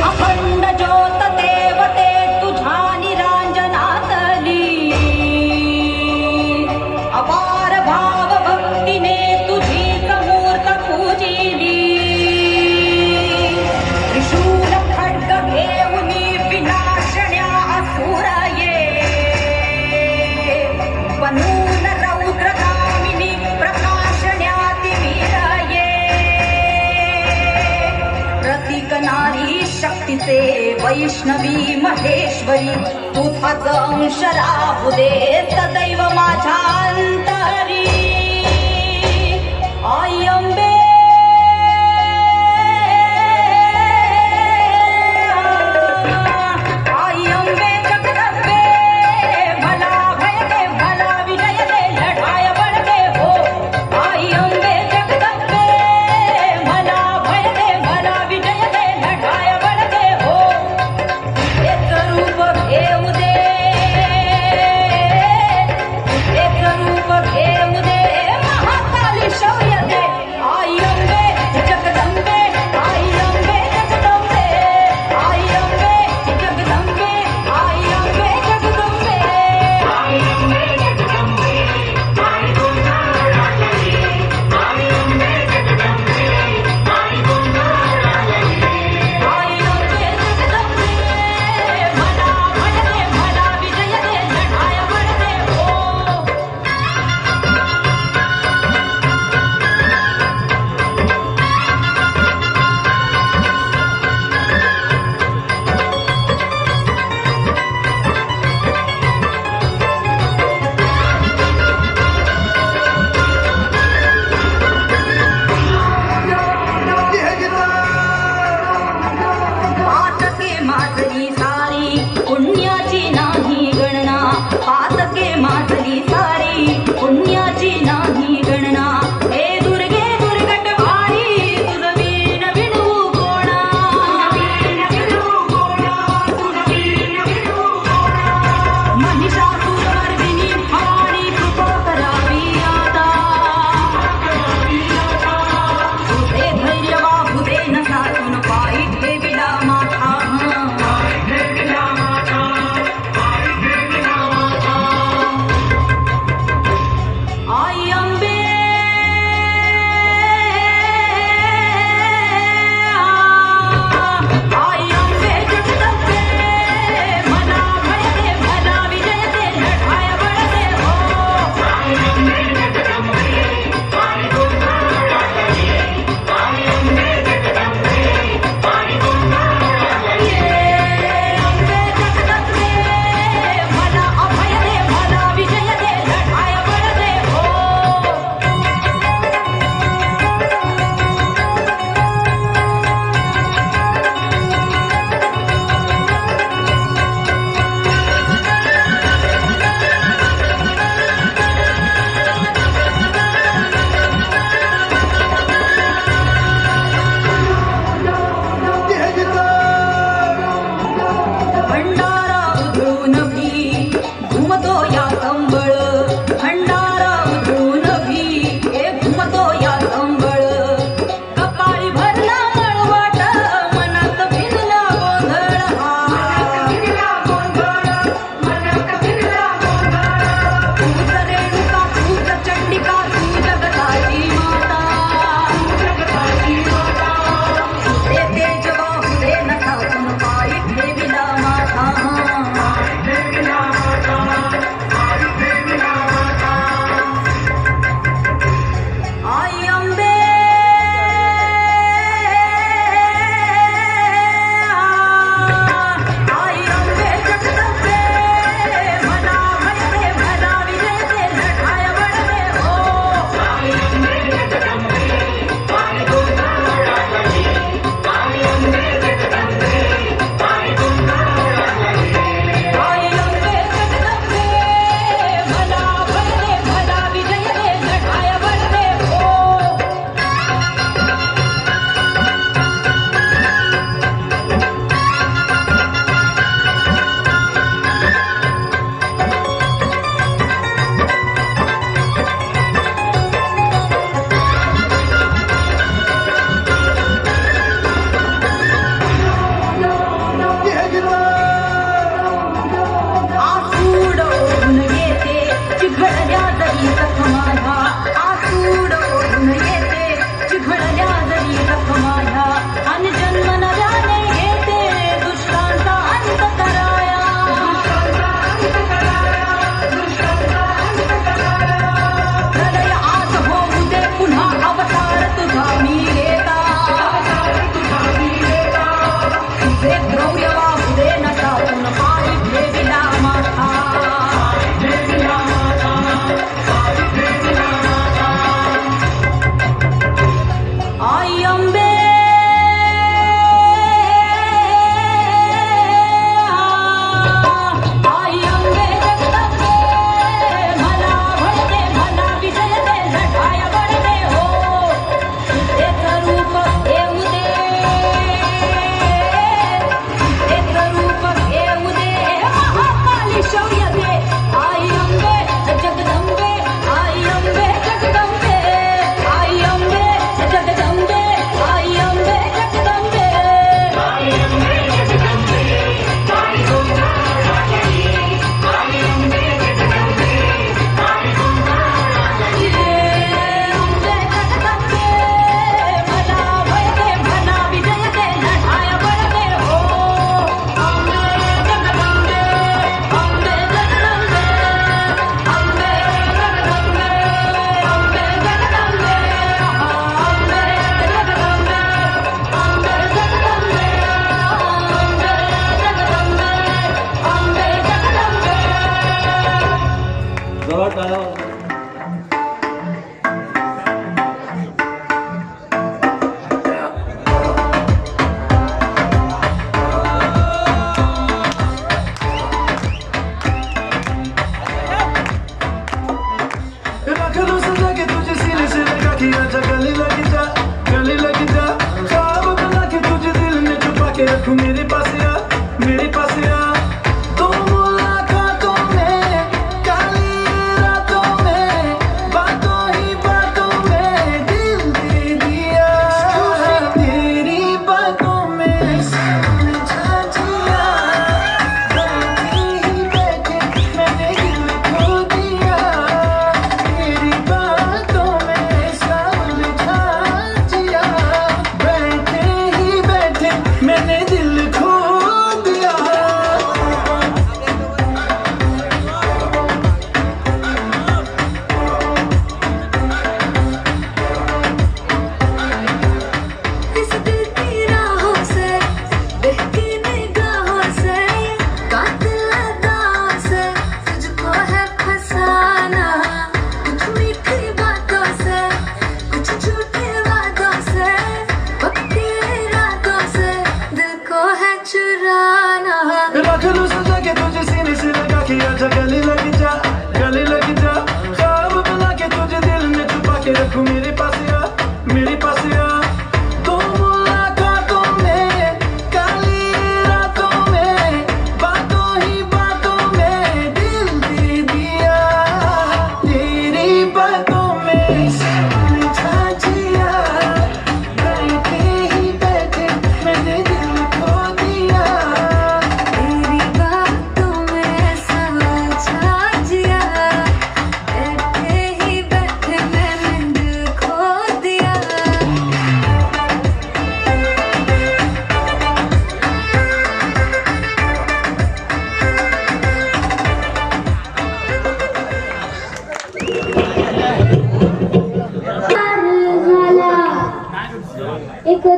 अखंड ज्योत देवते तुझ्या निरांजनातली, अपार भाव भक्तीने तुझी मूर्त पूजिली. त्रिशूल खड्ग घेऊनी विनाशण्या असुर ये, बनून रौद्रगामिनी प्रकाशण्या तिमिर ये. प्रतीक नारी शक्तीचे वैष्णवी महेश्वरी, तुझाच अंश राहू दे सदैव माझ्या अंतरी. आई अंबे आई अंबे जगदंबे, भला भय दे भला विजय दे लढाय बळ दे हो. आई अंबे जगदंबे, भला भय दे भला विजय दे लढाय बळ दे हो. एक रूप घेऊ दे, एक रूप घेऊ दे, महाकाली शौर्य दे. आई अंबे जगदंबे, आई अंबे जगदंबे, आई अंबे जगदंबे, आई अंबे जगदंबे. आई अंबे जगदंबे, आई गोंधळाली, आई अंबे जगदंबे, आई गोंधळाली. आई अंबे जगदंबे, भला भय दे भला विजय दे लढाय बळ दे हो.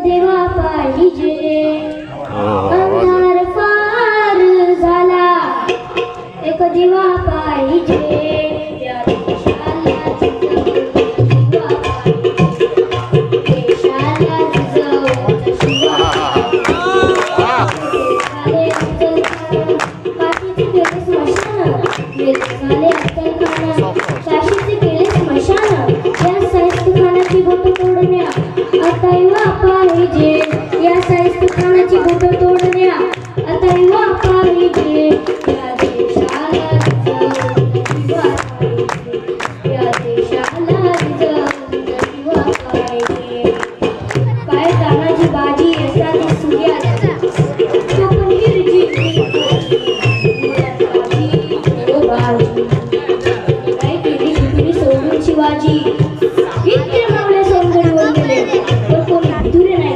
देवा पाहिजे अंधार फार झाला एक दिवा पाहिजे या देशाला काशीचे केले स्मशान या साहित्यखानाची बोट तोडण्या आता युवा पाहिजे या साहित्यखानाची बोट तोडण्या आता युवा पाहिजे या देशाला या देशाला युवा पाहिजे काय तानाची बाजी असा सूर्यात शिवाजी इतके मावळे सोनगडीवर गेले पण कोणी भिदुरे नाही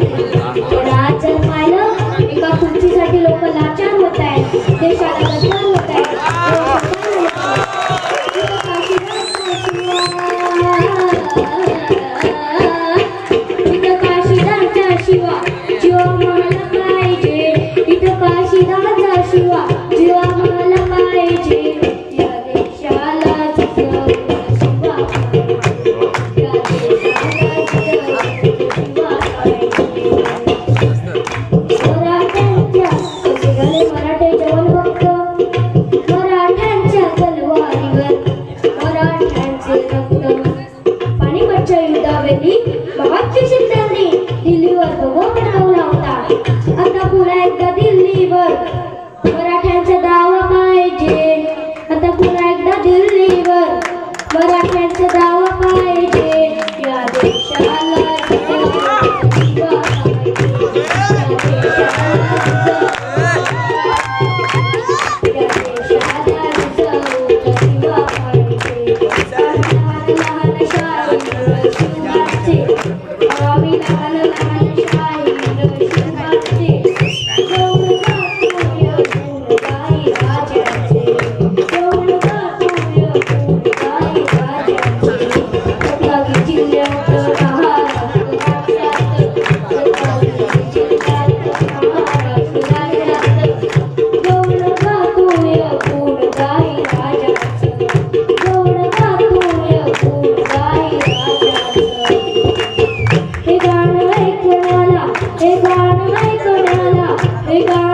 राजन पाहिलं एका खुर्चीसाठी लोक लाचार होत आहेत देशाला गद्दार होत आहेत काशीदाचा शिवा जीवा मला पाहिजे इथं काशीदाचा शिवा जीवा मला पाहिजे या देशाला दिल्लीवर भगवा लावला होता आता पुन्हा एकदा दिल्लीवर मराठ्यांचा दावा पाहिजे आता पुन्हा एकदा दिल्लीवर मराठ्यांचा दावा पाहिजे या देशाला हे गाणं ऐकण्याला